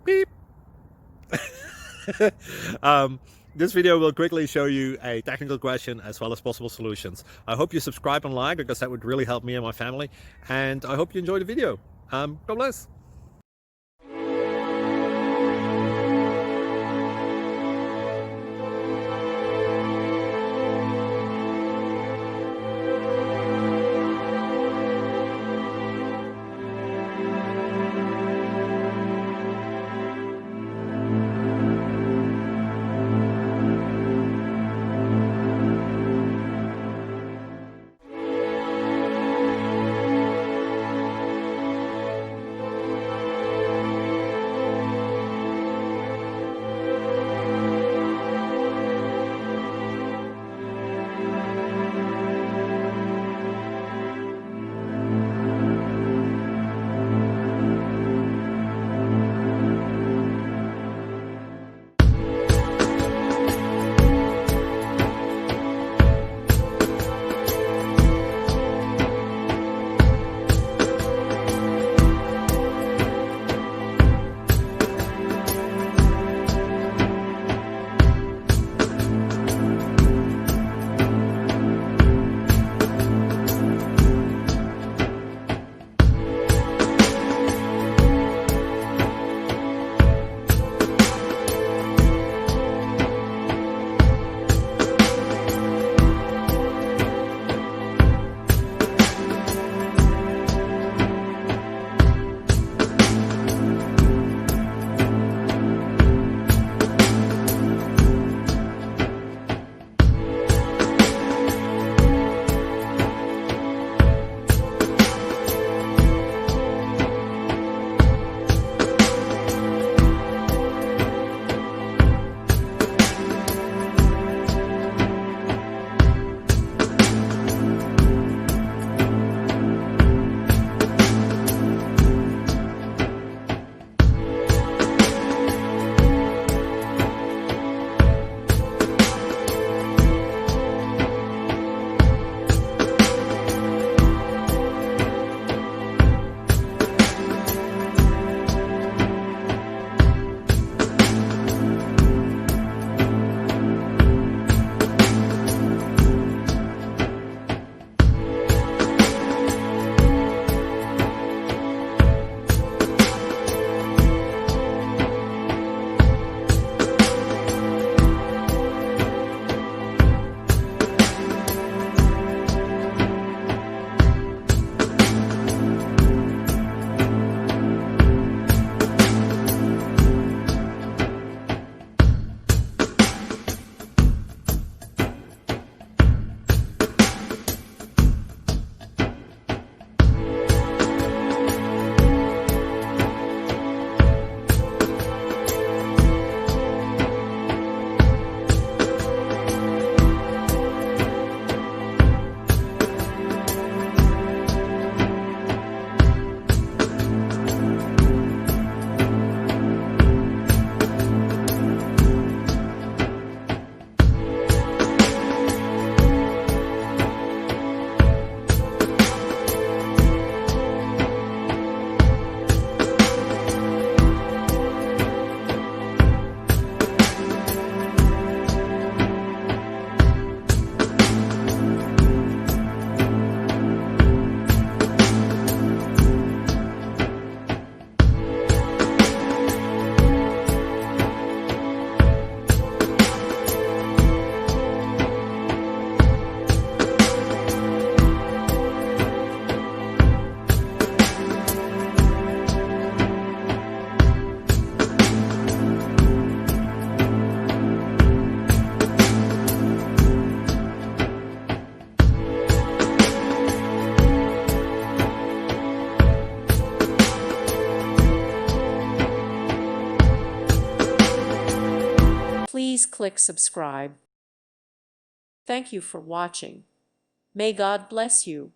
Beep. This video will quickly show you a technical question as well as possible solutions. I hope you subscribe and like, because that would really help me and my family. And I hope you enjoy the video. God bless. Please click subscribe. Thank you for watching. May God bless you.